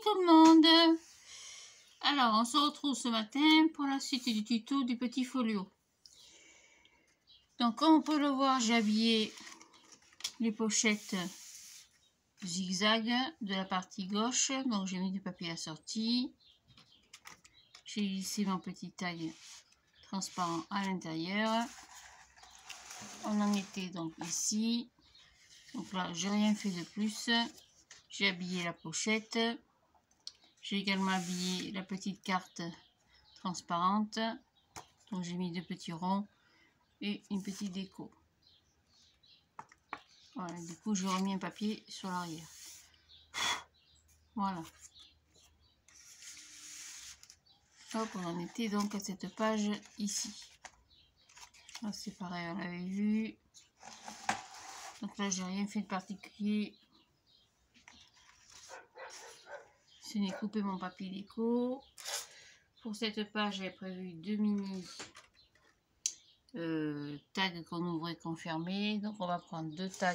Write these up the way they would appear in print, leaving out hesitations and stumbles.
tout le monde. Alors on se retrouve ce matin pour la suite du tuto du petit folio. Donc comme on peut le voir, j'ai habillé les pochettes zigzag de la partie gauche. Donc j'ai mis du papier assorti. J'ai lissé mon petit tag transparent à l'intérieur. On en était donc ici. Donc là j'ai rien fait de plus. J'ai habillé la pochette. J'ai également habillé la petite carte transparente. Donc j'ai mis 2 petits ronds et une petite déco. Voilà, du coup j'ai remis un papier sur l'arrière. Voilà. Hop, on en était donc à cette page ici. Là c'est pareil, on l'avait vu. Donc là j'ai rien fait de particulier. Ce n'est couper mon papier déco. Pour cette page j'ai prévu 2 mini tags qu'on ouvre et qu'on ferme. Donc on va prendre 2 tags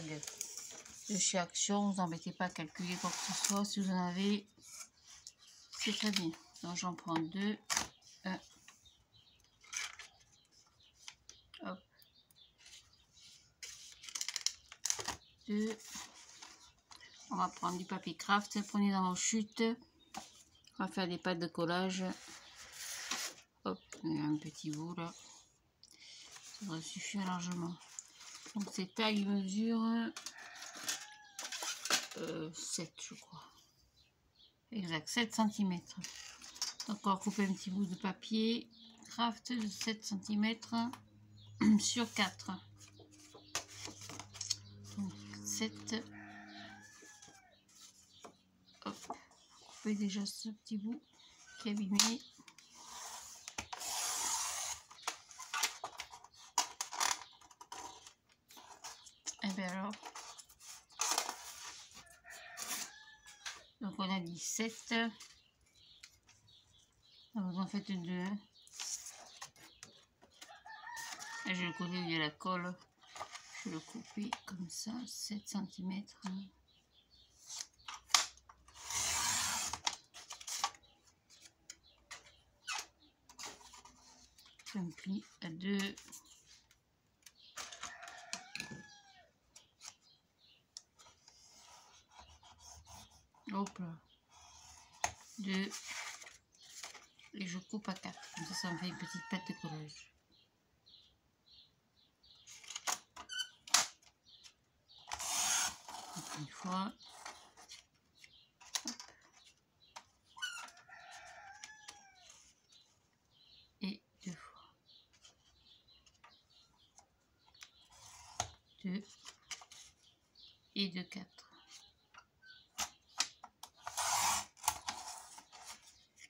de chez Action. Ne vous embêtez pas à calculer quoi que ce soit. Si vous en avez, c'est très bien. Donc j'en prends 2. 1. Hop. 2. On va prendre du papier craft. Prenez dans vos chutes. On va faire des pattes de collage. Hop, il y a un petit bout là. Ça devrait suffire largement. Donc ces tags mesurent 7 je crois. Exact, 7 cm. Donc on va couper un petit bout de papier craft de 7 cm sur 4. Donc 7. Hop, couper déjà ce petit bout qui est abîmé. Et bien alors, donc on a dit 7. Vous en faites 2. Et je vais le coller où il y a la colle. Je vais le couper comme ça, 7 cm. Je me plie à 2. Hop là. 2. Et je coupe à 4. Comme ça me fait une petite patte de collage. Donc une fois. Hop. Et 2 fois. 2. Et 2, 4.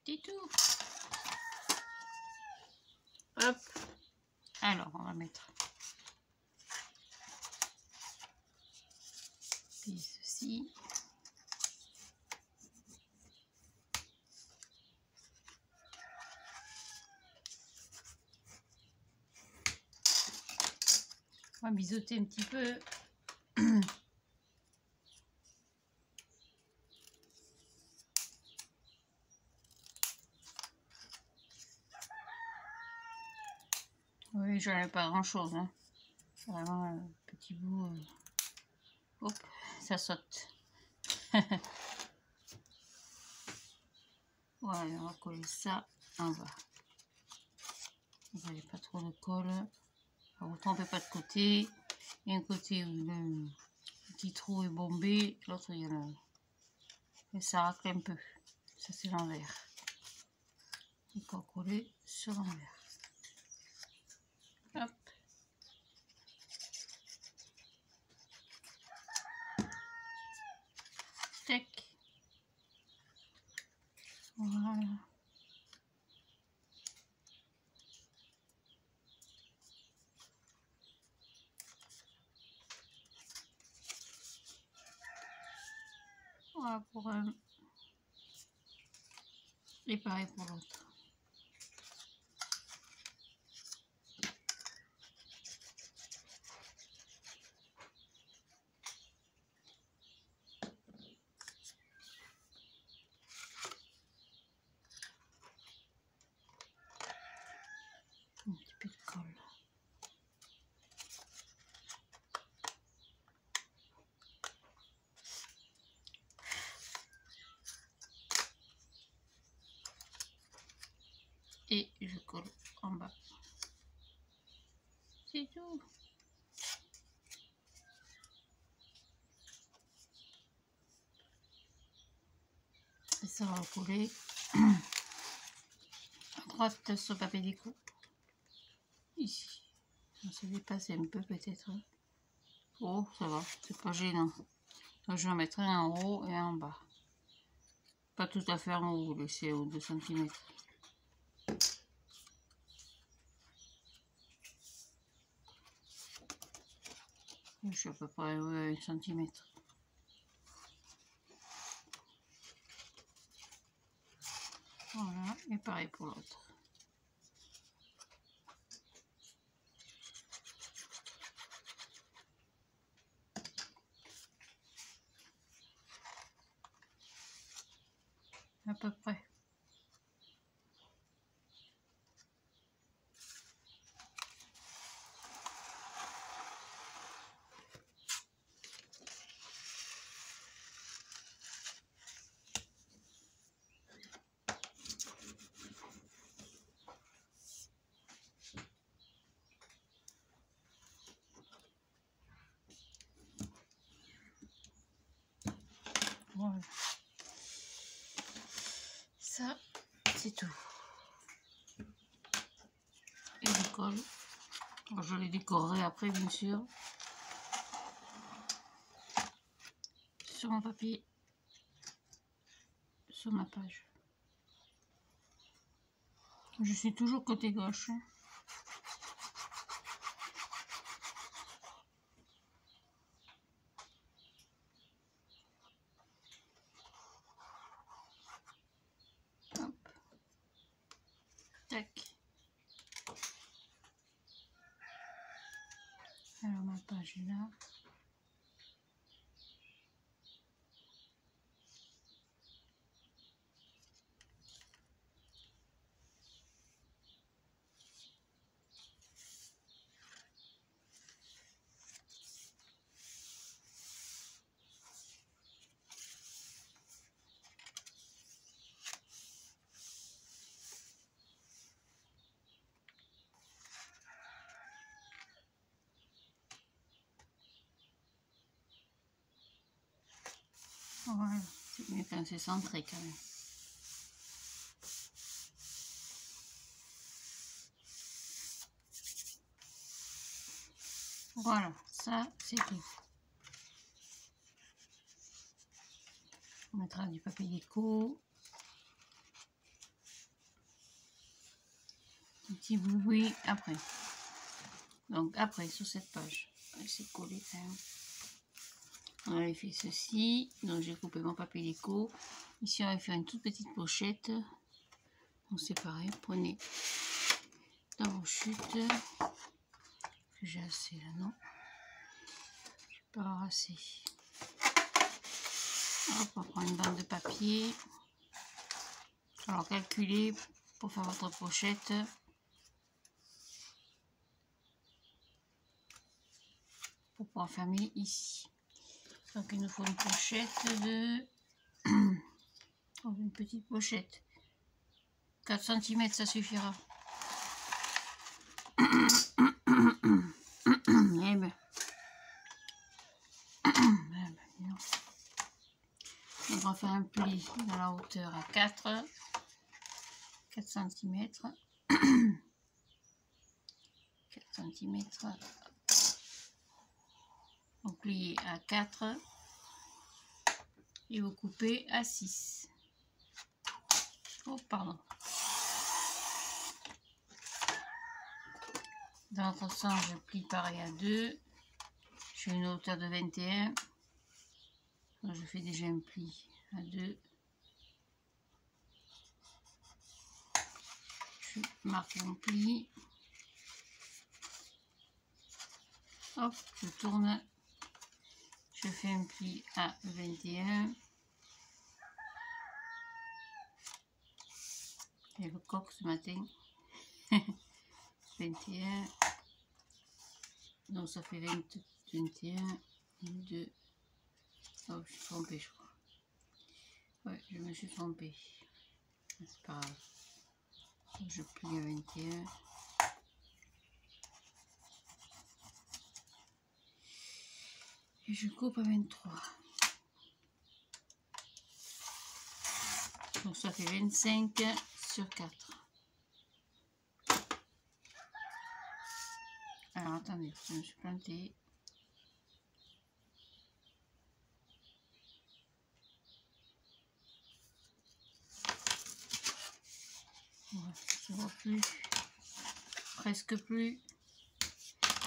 C'est tout. Hop. Alors, on va mettre ceci. On va biseauter un petit peu. Oui, j'en ai pas grand chose. Hein. Vraiment un petit bout. Hop, ça saute. Voilà, on va coller ça en bas. Vous n'avez pas trop de colle. Vous ne trompez pas de côté. Il y a un côté où le petit trou est bombé, l'autre il y en a. Et ça racle un peu. Ça c'est l'envers. Donc on va coller sur l'envers. Hop. Tac. Voilà. Voilà pour un. Et pareil pour l'autre. et je colle en bas. C'est tout. Et ça va coller à droite sur le papier déco. Ici. On se dépasse un peu peut-être. Oh, ça va, c'est pas gênant. Donc je vais en mettre un en haut et un en bas. Pas tout à fait en haut, laisser au 2 cm. Je suis à peu près à 1 cm. Voilà, et pareil pour l'autre. À peu près. Voilà. Ça, c'est tout. Et je colle. Alors, je les décorerai après, bien sûr. Sur mon papier. Sur ma page. Je suis toujours côté gauche. Hop. Tac. Alors ma page est là. Voilà, c'est mieux quand c'est centré quand même. Voilà, ça c'est tout. On mettra du papier déco. Un petit boui après. Donc après sur cette page, c'est collé quand même. On avait fait ceci, donc j'ai coupé mon papier déco. Ici on va faire une toute petite pochette. Donc c'est pareil, prenez dans vos chutes. J'ai assez là, non? J'ai pas assez. Hop, on prend une bande de papier. Alors calculez pour faire votre pochette. Pour pouvoir fermer ici. Donc il nous faut une pochette de... une petite pochette. 4 cm ça suffira. Eh ben. Donc on va faire un pli dans la hauteur à 4 cm. 4 cm. Vous pliez à 4 et vous coupez à 6. Oh, pardon. Dans l'autre sens, je plie pareil à 2. J'ai une hauteur de 21. Donc, je fais déjà un pli à 2. Je marque mon pli. Hop, je tourne. Je fais un pli à 21. Et le coq ce matin. 21. Donc ça fait 20, 21, 22. Oh, je suis trompée, je crois. Ouais, je me suis trompée. C'est pas grave. Je plie à 21. Et je coupe à 23. Donc ça fait 25 sur 4. Alors attendez, je me suis plantée. Voilà, je ne vois plus. Presque plus.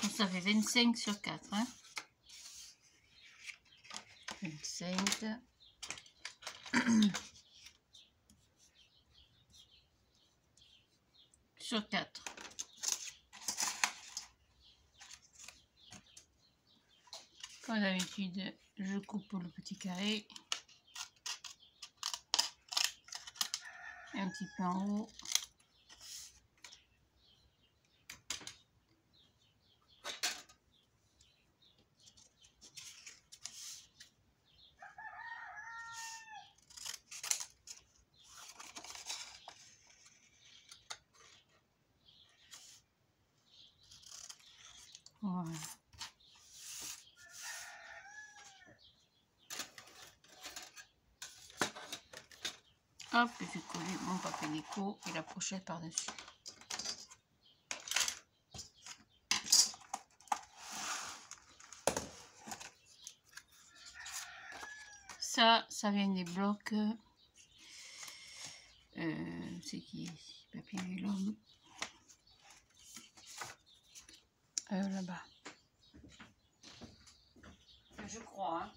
Donc ça fait 25 sur 4. Hein. 25. Sur 4. Comme d'habitude, je coupe le petit carré. Un petit peu en haut. Voilà. Hop, je vais coller mon papier déco et la pochette par-dessus. Ça vient des blocs. C'est qui? Papier vélum. Là-bas. Je crois, hein.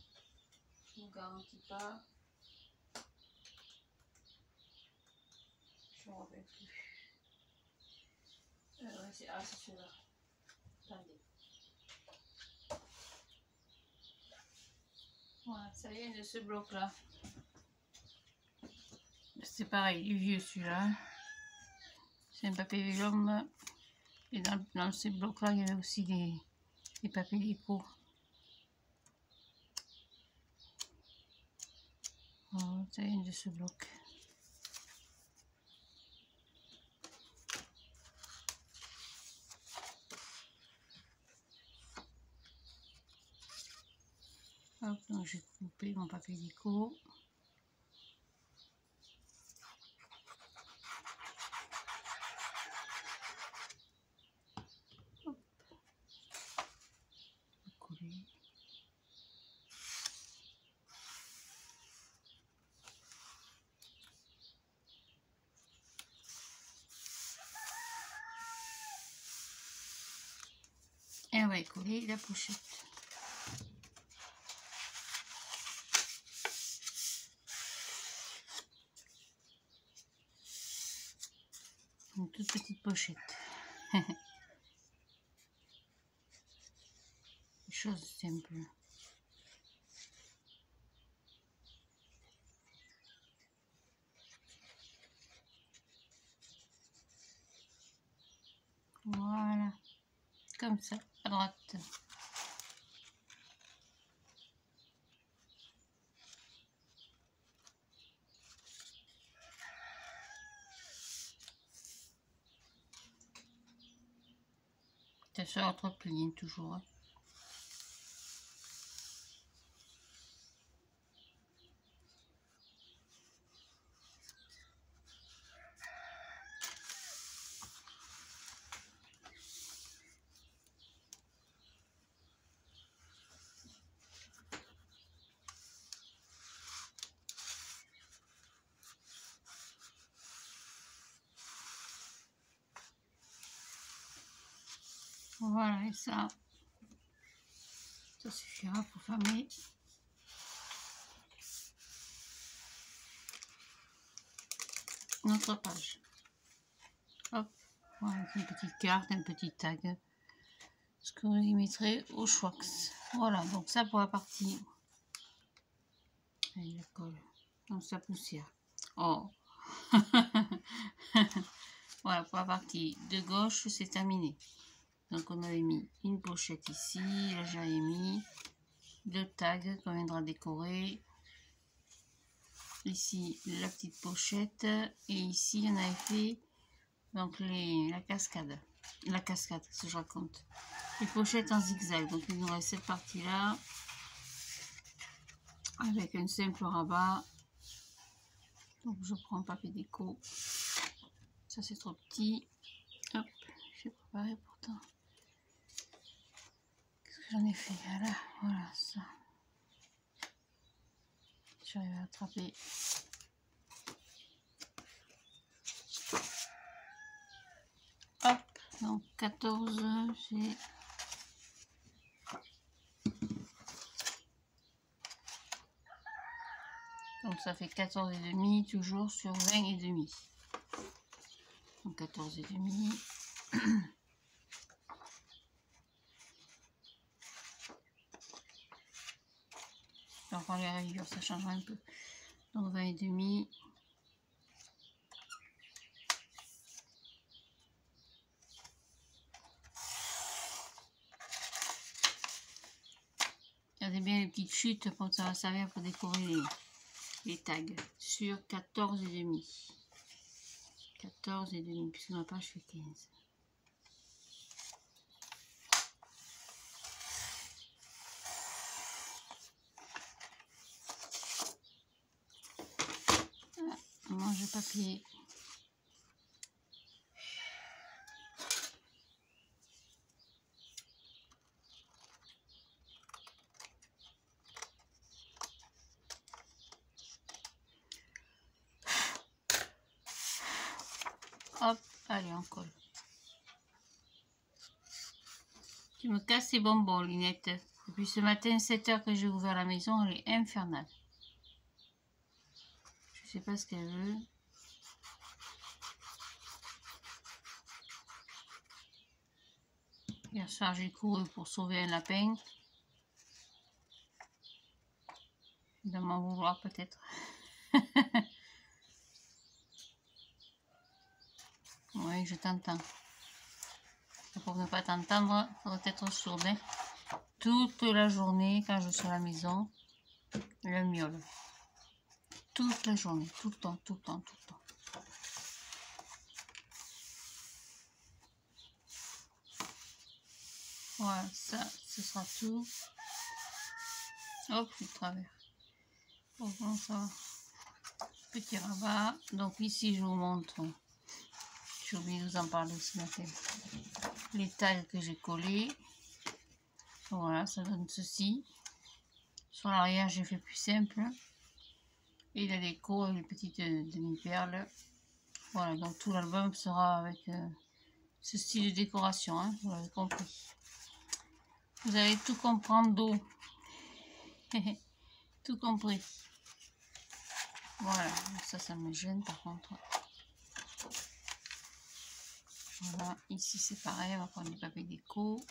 Je ne vous garantis pas. Je ne me rappelle plus. Ouais, c'est celui-là. Attendez. Voilà, ça vient de ce bloc-là. C'est pareil, du vieux celui-là. C'est un papier vélum. Et dans ces blocs-là, il y avait aussi des papiers déco. Oh, ça vient de ce bloc. Hop, donc j'ai coupé mon papier déco. Hop. Coller. Et on va coller la pochette. Une toute petite pochette. Chose simple. Voilà. Comme ça, à droite. Attention à votre pli, toujours. Hein. Voilà, et ça suffira pour fermer notre page. Hop, voilà, une petite carte, un petit tag, ce que vous y mettrez au Schwax. Voilà, donc ça pour la partie. Allez, la colle, donc ça poussière. Oh, voilà, pour la partie de gauche, c'est terminé. Donc on avait mis une pochette ici, là j'avais mis deux tags qu'on viendra décorer. Ici la petite pochette et ici on avait fait Donc la cascade, qu'est-ce que je raconte, les pochettes en zigzag. Donc il nous reste cette partie là avec un simple rabat. Donc je prends un papier déco, ça c'est trop petit. Hop, j'ai préparé pourtant. Qu'est-ce que j'en ai fait là? Voilà ça. J'arrive à attraper. Hop, donc 14, j'ai... Donc ça fait 14 et demi, toujours sur 20 et demi. Donc 14 et demi. Donc en les rayures, ça changera un peu. Donc 20 et demi. Regardez bien les petites chutes, comme ça va servir pour décorer les tags. Sur 14 et demi. 14 et demi, puisque ma page fait 15. Voilà, on mange le papier. Hop, allez, on colle. Tu me casses ces bonbons, Linette. Depuis ce matin, 7 h que j'ai ouvert la maison, elle est infernale. Je sais pas ce qu'elle veut. Hier soir, j'ai couru pour sauver un lapin. De m'en vouloir peut-être. Oui, je t'entends. Pour ne pas t'entendre, il faudrait être sourde. Hein. Toute la journée, quand je suis à la maison, le miaule. Toute la journée, tout le temps, tout le temps, tout le temps. Voilà, ça, ce sera tout. Hop, je travers. Bon, ça. Petit rabat. Donc ici, je vous montre. J'ai oublié de vous en parler ce matin. Les tags que j'ai collés. Voilà, ça donne ceci. Sur l'arrière, j'ai fait plus simple. Et la déco avec les petites demi-perles. Voilà, donc tout l'album sera avec ce style de décoration, hein, vous l'avez compris. Vous allez tout comprendre d'eau. Tout compris. Voilà, ça me gêne par contre. Voilà, ici c'est pareil, on va prendre du papier déco.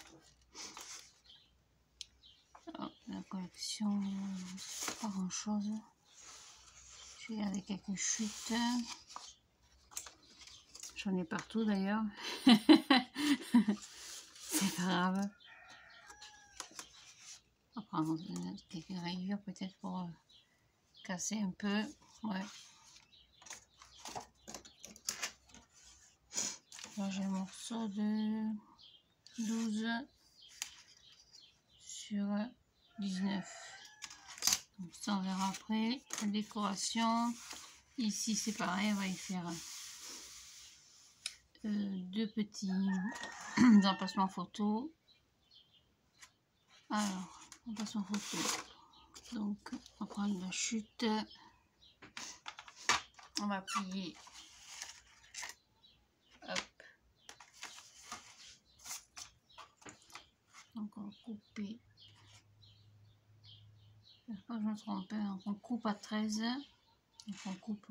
Oh, la collection, pas grand chose. Je vais garder quelques chutes. J'en ai partout d'ailleurs. C'est grave. On va prendre quelques rayures peut-être pour casser un peu. Ouais. Là j'ai un morceau de 12 sur 19. Donc ça on verra après. La décoration. Ici c'est pareil, on va y faire deux petits emplacements photo. Alors, emplacement photo. Donc on va prendre la chute. On va plier. Hop. Donc on va couper. J'espère que je me trompe pas. Donc on coupe à 13. Donc on coupe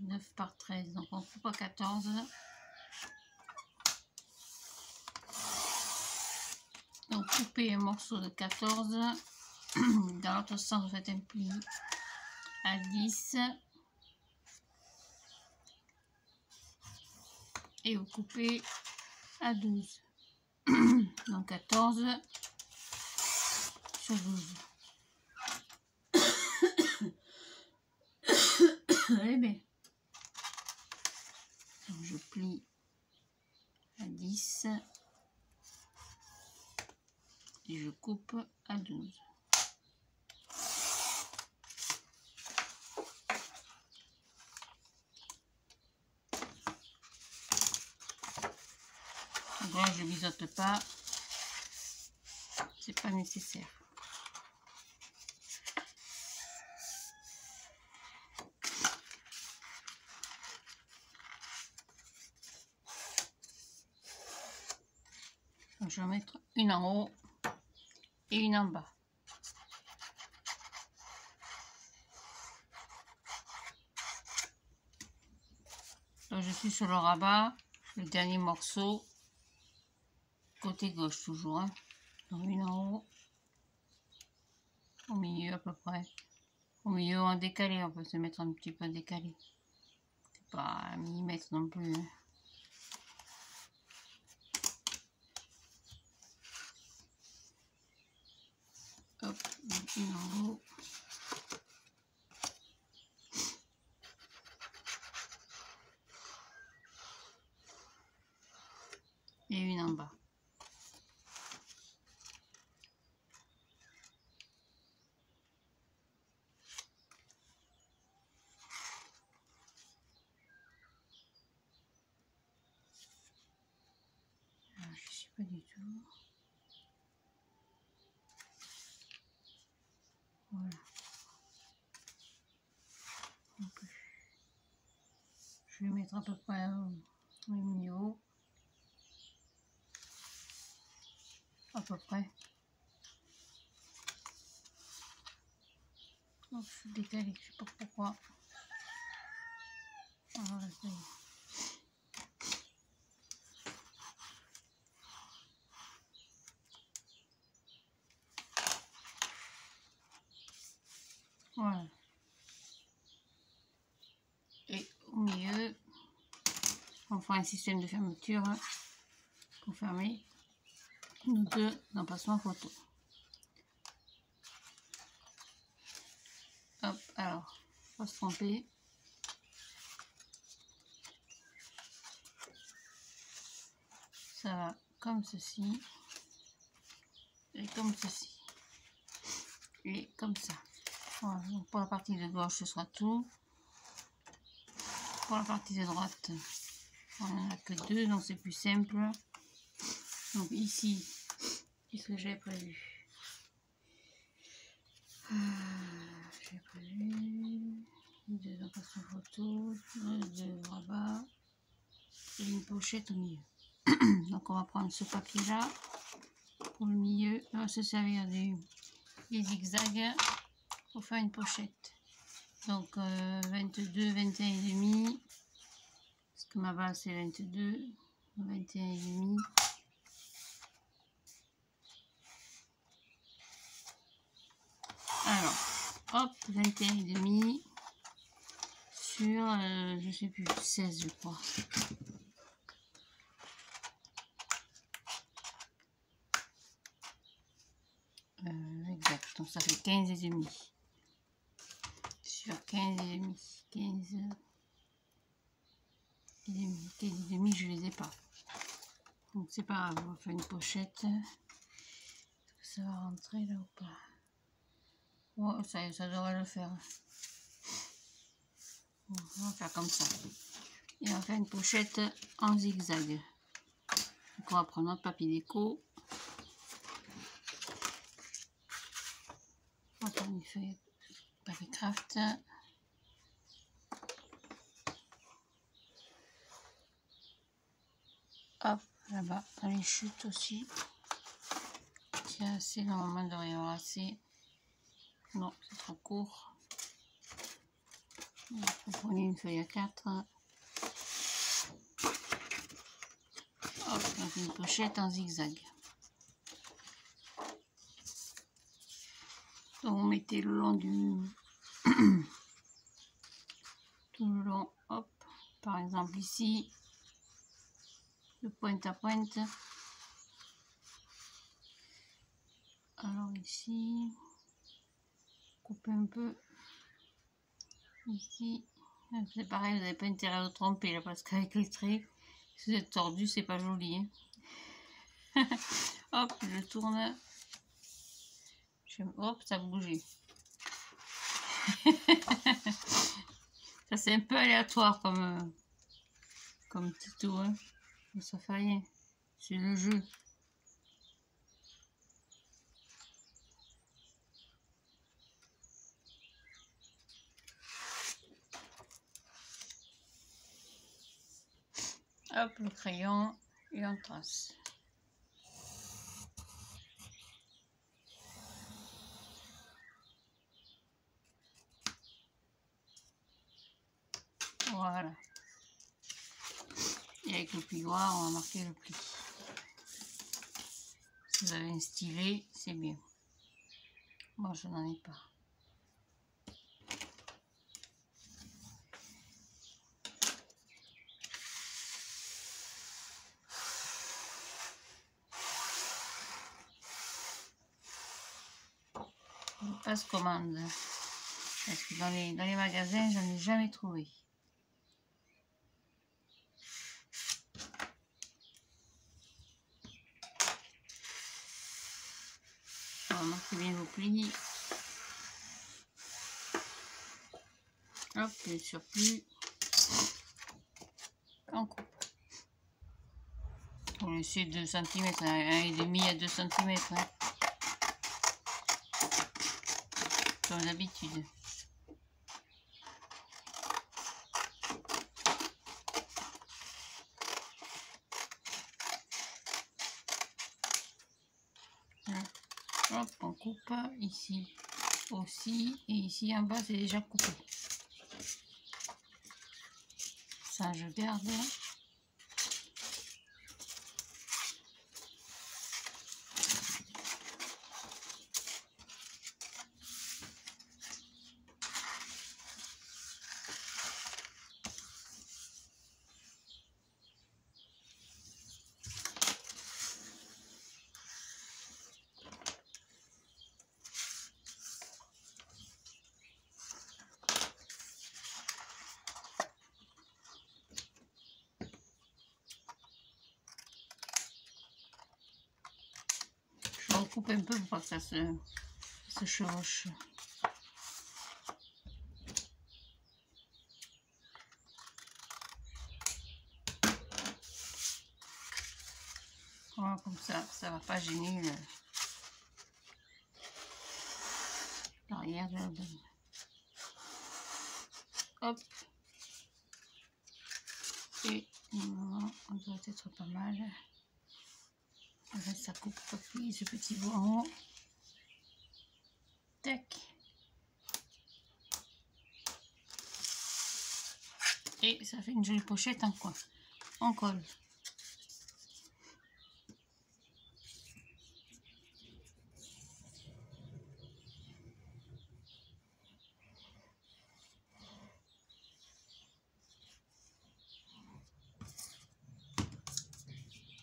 9 par 13. Donc on coupe à 14. Donc couper un morceau de 14. Dans l'autre sens, vous faites un pli à 10. Et vous coupez à 12. Donc 14 sur 12. Eh bien, donc je plie à 10 et je coupe à 12. Donc là, je ne biseaute pas, c'est pas nécessaire. Donc, je vais mettre une en haut et une en bas. Donc, je suis sur le rabat, le dernier morceau, côté gauche toujours. Hein. Donc une en haut, au milieu à peu près. Au milieu en décalé, on peut se mettre un petit peu décalé. C'est pas un millimètre non plus. Hein. Hop, une en haut. Et une en bas. Alors, je sais pas du tout. Voilà. Donc, je vais mettre à peu près au milieu. À peu près. Donc, je suis décalée, je sais pas pourquoi. Voilà, ça y est. Voilà. Et au milieu, on fera un système de fermeture pour fermer nos deux emplacements photo. Hop, alors, faut se tromper. Ça va comme ceci, et comme ceci, et comme ça. Voilà, donc pour la partie de gauche, ce sera tout. Pour la partie de droite, on n'en a que deux, donc c'est plus simple. Donc ici, qu'est-ce que j'ai prévu? J'ai prévu deux emplacements photo, deux rabats et une pochette au milieu. Donc on va prendre ce papier là pour le milieu, on va se servir des zigzags pour faire une pochette. Donc 22, 21 et demi, parce que ma base c'est 22, 21 et demi. Alors, hop, 21 et demi sur, je sais plus, 16 je crois. Exact, donc ça fait 15 et demi. Sur 15 et demi, 15 et demi, 15 et demi, je les ai pas. Donc c'est pas grave, on va faire une pochette. Est-ce que ça va rentrer là ou pas? Oh, ça devrait le faire. On va faire comme ça. Et on va faire une pochette en zigzag. Donc on va prendre notre papier déco. On va prendre une feuille papier craft. Hop, là-bas, dans les chutes aussi. C'est assez, normalement, il devrait y avoir assez. Non, c'est trop court. On prend une feuille à 4. Hop, donc une pochette en zigzag. Donc vous mettez le long du... tout le long, hop, par exemple ici, de pointe à pointe. Alors ici, couper un peu. Ici, c'est pareil, vous n'avez pas intérêt à vous tromper là, parce qu'avec les traits, Si vous êtes tordu, c'est pas joli. Hein. Hop, je tourne. Hop, ça a bougé. Ça c'est un peu aléatoire comme tuto, hein. Mais ça fait rien. C'est le jeu. Hop, le crayon et on trace. Voilà. Et avec le plioir, on va marquer le pli. Si vous avez un stylet, c'est bien. Moi, je n'en ai pas. Je passe commande. Parce que dans les magasins, j'en ai jamais trouvé. On va marquer bien vos plis. Hop, le surplus. On coupe. On laisser 2 cm, 1,5 à 2 cm. Hein. Comme d'habitude. Hop, on coupe ici aussi, et ici en bas c'est déjà coupé. Ça je garde. Je recoupe un peu pour pas que ça se chevauche. Voilà, comme ça va pas gêner l'arrière de la bonne. Hop. Et on doit être pas mal. Là, ça coupe pas plus ce petit bout en haut. Tac. Et ça fait une jolie pochette en coin. On colle.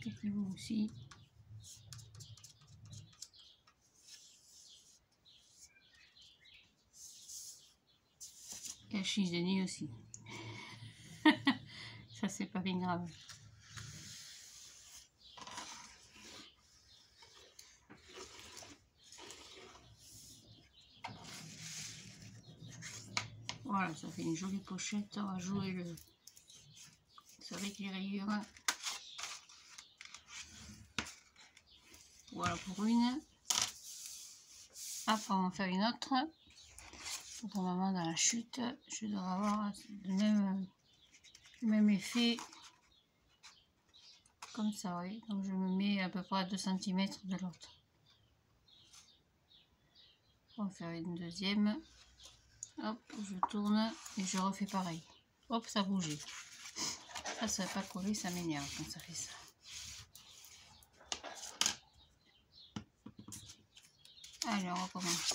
Petit bout aussi. Et la chise de nez aussi. Ça c'est pas bien grave. Voilà, ça fait une jolie pochette. On va jouer avec les rayures. Voilà pour une. Après on va en faire une autre. Normalement dans la chute, je dois avoir le même effet. Comme ça, oui. Donc je me mets à peu près à 2 cm de l'autre. On va faire une deuxième. Hop, je tourne et je refais pareil. Hop, ça bougeait. Ça va pas coller, ça m'énerve quand ça fait ça. Allez, on recommence.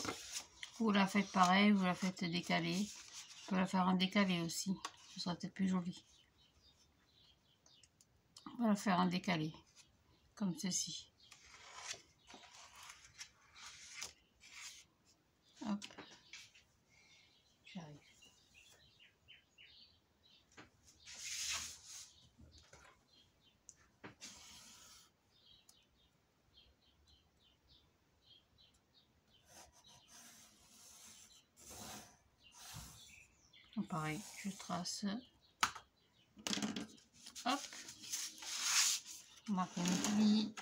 Vous la faites pareil, vous la faites décaler. Vous pouvez la faire en décalé aussi. Ce sera peut-être plus joli. On va la faire en décalé. Comme ceci. Hop. J'arrive. pareil, je trace. Hop. On marque un pli.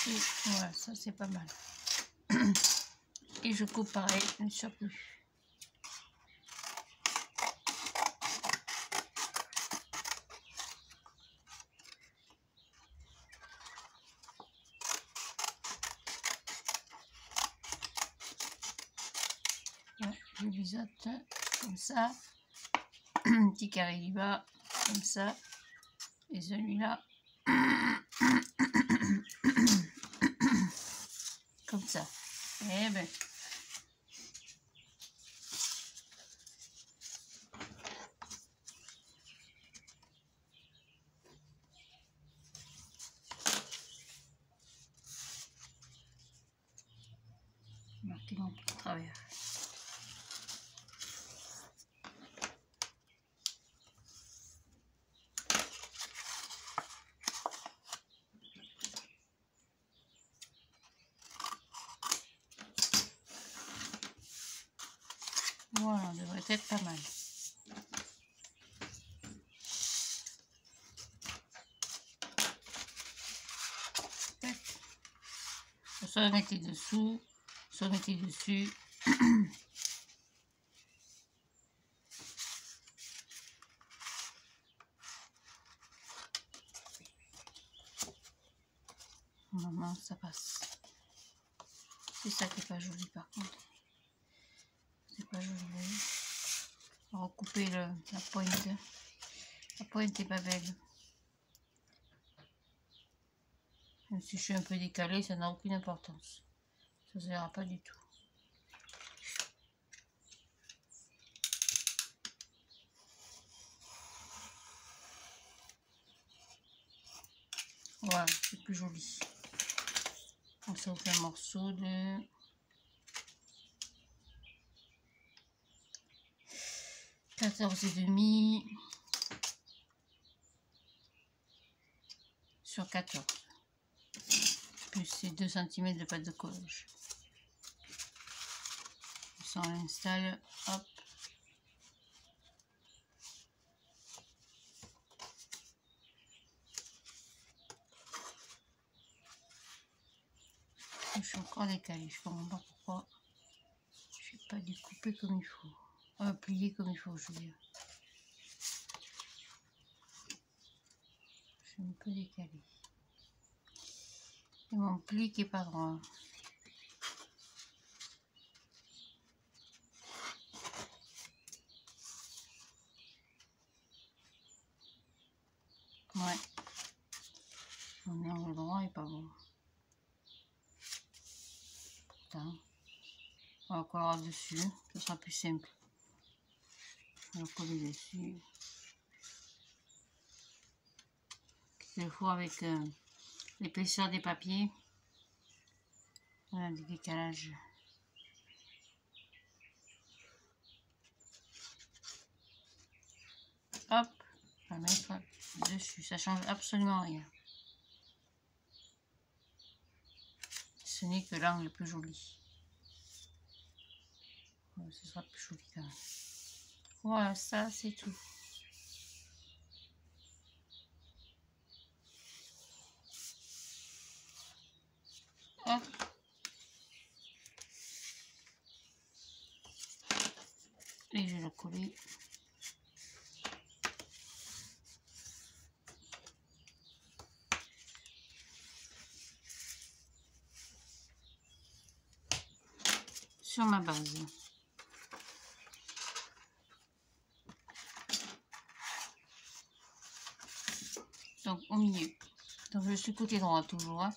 Et voilà, ça c'est pas mal. Et je coupe pareil le surplus. Ouais, je biseaute comme ça. Un petit carré du bas, comme ça. Et celui-là, comme ça. Et ben. Marquer mon petit travers. Voilà, on devrait être pas mal. Soit mettez dessous, soit mettez dessus. Normalement, ça passe. C'est ça qui est pas joli par contre. C'est pas joli. On va recouper la pointe. La pointe est pas belle. Même si je suis un peu décalée, ça n'a aucune importance. Ça ne verra pas du tout. Voilà, c'est plus joli. Donc ça vous fait un morceau de 14,5 sur 14. Plus ces 2 cm de pâte de collage. Ça on l'installe, hop. Je suis encore décalée, je ne comprends pas pourquoi je n'ai pas découpé comme il faut. Plié comme il faut, je veux dire. Je suis un peu décalée. Et mon pli qui n'est pas droit. Ouais. Mon angle droit est pas bon. Putain. On va coller dessus, ce sera plus simple. On va coller dessus. Des fois avec l'épaisseur des papiers, on a des décalages. Hop, on va mettre dessus, ça change absolument rien. Ce n'est que l'angle le plus joli. Ce sera plus joli quand même. Voilà, ça c'est tout. Hop. Et je vais le coller. Sur ma base. Donc au milieu. Donc je brosse du côté droit toujours. Hein.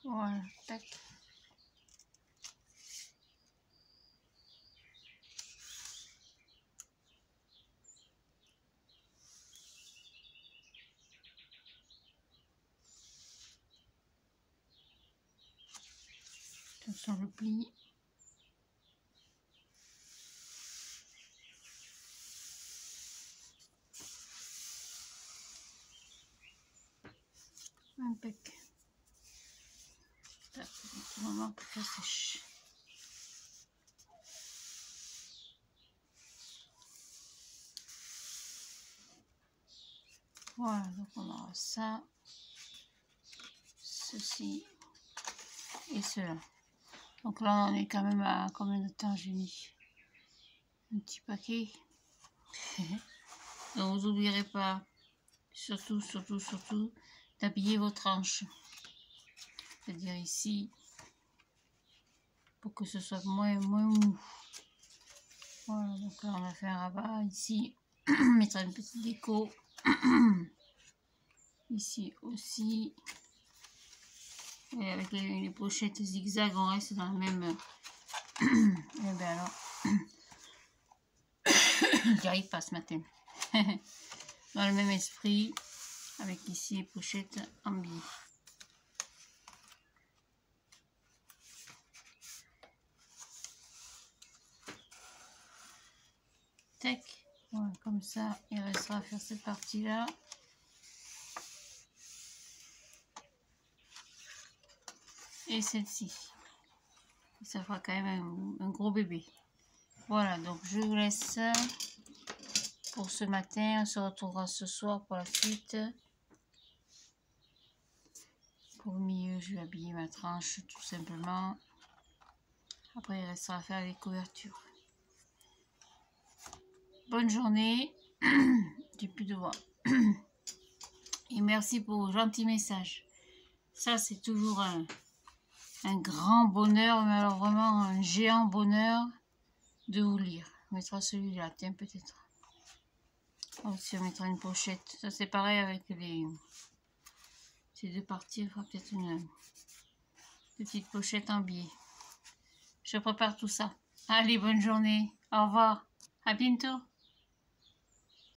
Voilà, tac. Attention le pli. Impec. Un petit moment pour que ça sèche. Voilà, donc on aura ça, ceci et cela. Donc là on est quand même à combien de temps j'ai mis? Un petit paquet. Donc vous n'oublierez pas, surtout, d'habiller vos tranches. C'est-à-dire ici, pour que ce soit moins mou. Voilà, donc là on a fait un rabat. Ici, on mettra une petite déco. Ici aussi. Et avec les pochettes zigzag, on reste dans le même... Et bien alors... J'y arrive pas ce matin. Dans le même esprit, avec ici les pochettes en billes. Tac, voilà, comme ça, il restera à faire cette partie-là. Et celle-ci. Ça fera quand même un gros bébé. Voilà, donc je vous laisse pour ce matin. On se retrouvera ce soir pour la suite. Pour le milieu, je vais habiller ma tranche tout simplement. Après, il restera à faire les couvertures. Bonne journée. J'ai plus de voix. Et merci pour vos gentils messages. Ça, c'est toujours un grand bonheur, mais alors vraiment un géant bonheur de vous lire. On mettra celui-là, tiens, peut-être. Aussi, on mettra une pochette. Ça, c'est pareil avec ces deux parties. Il fera peut-être une petite pochette en biais. Je prépare tout ça. Allez, bonne journée. Au revoir. À bientôt.